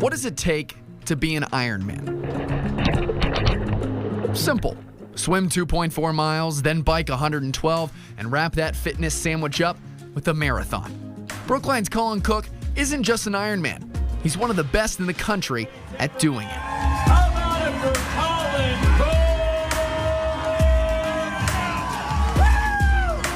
What does it take to be an Ironman? Simple. Swim 2.4 miles, then bike 112, and wrap that fitness sandwich up with a marathon. Brookline's Colin Cook isn't just an Ironman. He's one of the best in the country at doing it. How about it for Colin Cook?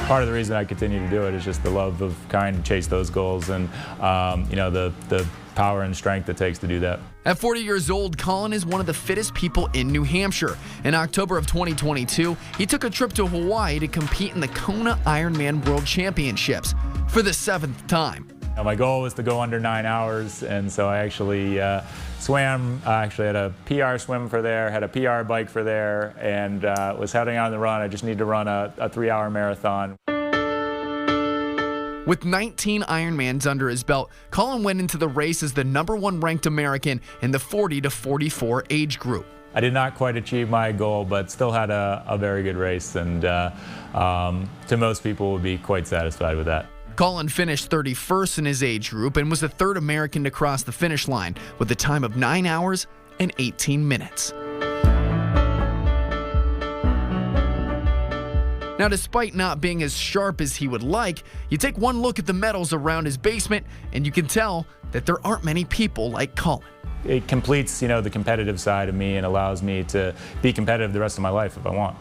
Part of the reason I continue to do it is just the love of trying to chase those goals and, the power and strength it takes to do that. At 40 years old, Colin is one of the fittest people in New Hampshire. In October of 2022, he took a trip to Hawaii to compete in the Kona Ironman World Championships for the 7th time. My goal was to go under 9 hours, and so I actually swam. I actually had a PR swim for there, had a PR bike for there, and was heading on the run. I just need to run a 3-hour marathon. With 19 Ironmans under his belt, Colin went into the race as the #1 ranked American in the 40 to 44 age group. I did not quite achieve my goal, but still had a very good race, and to most people would be quite satisfied with that. Colin finished 31st in his age group and was the 3rd American to cross the finish line with a time of 9 hours and 18 minutes. Now, despite not being as sharp as he would like, you take one look at the medals around his basement and you can tell that there aren't many people like Colin. It completes, the competitive side of me and allows me to be competitive the rest of my life if I want.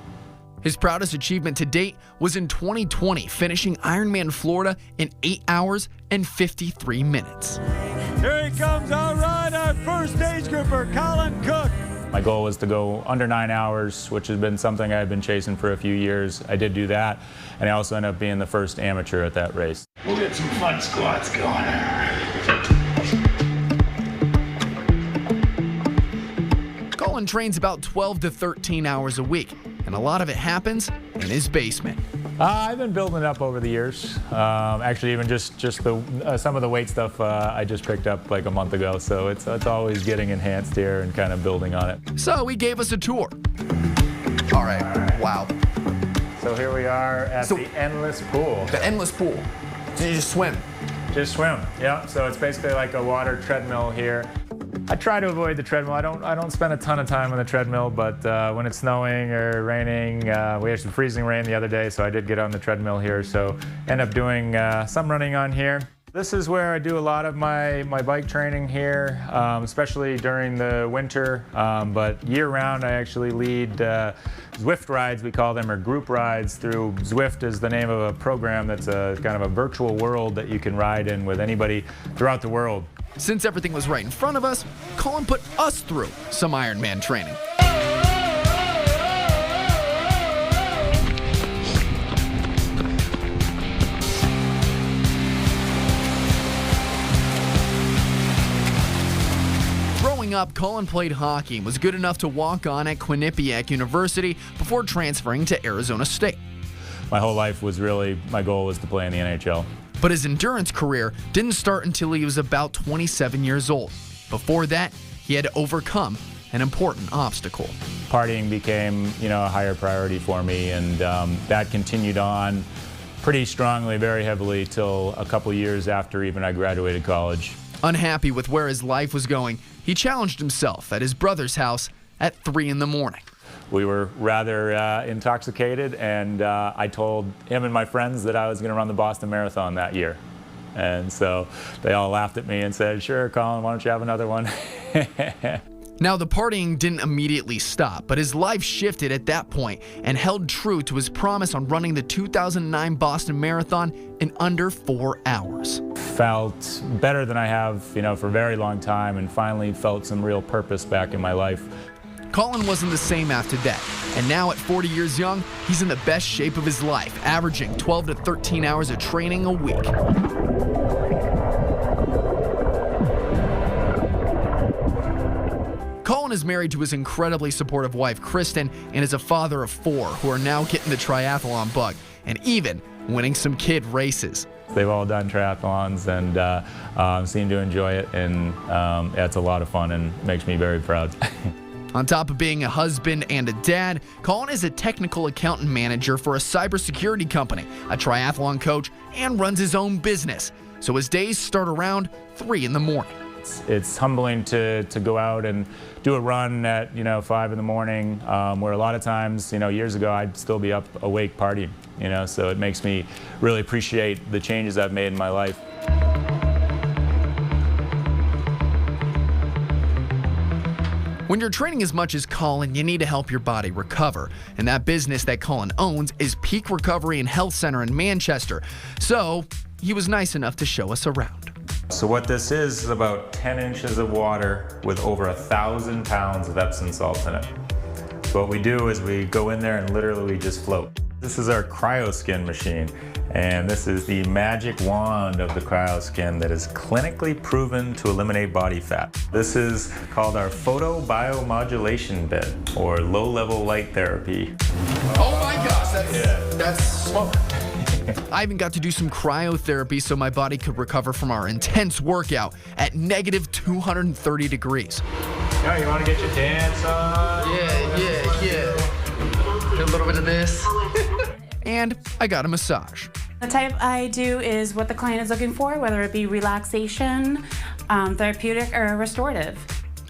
His proudest achievement to date was in 2020, finishing Ironman Florida in 8 hours and 53 minutes. Here he comes, all right, our first age grouper, Colin Cook. My goal was to go under 9 hours, which has been something I've been chasing for a few years. I did do that, and I also ended up being the first amateur at that race. We'll get some fun squats going. Colin trains about 12 to 13 hours a week, and a lot of it happens in his basement. I've been building it up over the years. Actually, even just some of the weight stuff I just picked up like a month ago, so it's always getting enhanced here and kind of building on it. So he gave us a tour. All right. Wow. So here we are at the endless pool. The endless pool. So you just swim? Just swim, yeah. So it's basically like a water treadmill here. I try to avoid the treadmill. I don't spend a ton of time on the treadmill, but when it's snowing or raining, we had some freezing rain the other day, so I did get on the treadmill here. So end up doing some running on here. This is where I do a lot of my bike training here, especially during the winter. But year-round, I actually lead Zwift rides, we call them, or group rides through. Zwift is the name of a program that's a kind of a virtual world that you can ride in with anybody throughout the world. Since everything was right in front of us, Colin put us through some Ironman training. Growing up, Colin played hockey and was good enough to walk on at Quinnipiac University before transferring to Arizona State. My whole life was really, my goal was to play in the NHL. But his endurance career didn't start until he was about 27 years old. Before that, he had to overcome an important obstacle. Partying became, a higher priority for me, and that continued on pretty strongly, very heavily, till a couple years after even I graduated college. Unhappy with where his life was going, he challenged himself at his brother's house at 3 in the morning. We were rather intoxicated, and I told him and my friends that I was going to run the Boston Marathon that year. And so they all laughed at me and said, "Sure, Colin, why don't you have another one?" Now, the partying didn't immediately stop, but his life shifted at that point and held true to his promise on running the 2009 Boston Marathon in under 4 hours. Felt better than I have, for a very long time, and finally felt some real purpose back in my life. Colin wasn't the same after that, and now at 40 years young, he's in the best shape of his life, averaging 12 to 13 hours of training a week. Colin is married to his incredibly supportive wife, Kristen, and is a father of 4 who are now getting the triathlon bug and even winning some kid races. They've all done triathlons and seem to enjoy it, and it's a lot of fun and makes me very proud. On top of being a husband and a dad, Colin is a technical account and manager for a cybersecurity company, a triathlon coach, and runs his own business. So his days start around 3 in the morning. it's humbling to go out and do a run at 5 in the morning, where a lot of times years ago I'd still be up awake partying. So it makes me really appreciate the changes I've made in my life. When you're training as much as Colin, you need to help your body recover. And that business that Colin owns is Peak Recovery and Health Center in Manchester. So he was nice enough to show us around. So what this is about 10 inches of water with over 1,000 pounds of Epsom salt in it. So what we do is we go in there and literally just float. This is our cryoskin machine, and this is the magic wand of the cryoskin that is clinically proven to eliminate body fat. This is called our photobiomodulation bed, or low-level light therapy. Oh my gosh, that's smoke. I even got to do some cryotherapy so my body could recover from our intense workout at negative 230 degrees. Yeah, you want to get your dance on? Yeah. A little bit of this. And I got a massage. The type I do is what the client is looking for, whether it be relaxation, therapeutic, or restorative.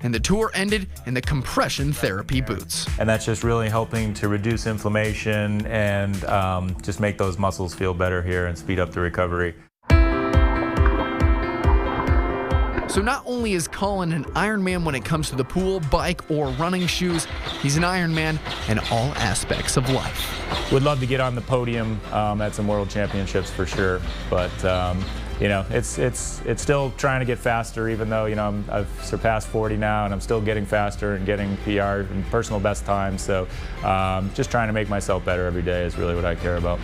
And the tour ended in the compression therapy boots. And that's just really helping to reduce inflammation and just make those muscles feel better here and speed up the recovery. So not only is Colin an Ironman when it comes to the pool, bike, or running shoes, he's an Ironman in all aspects of life. Would love to get on the podium at some world championships for sure, but it's still trying to get faster, even though I've surpassed 40 now, and I'm still getting faster and getting PR and personal best times. So just trying to make myself better every day is really what I care about.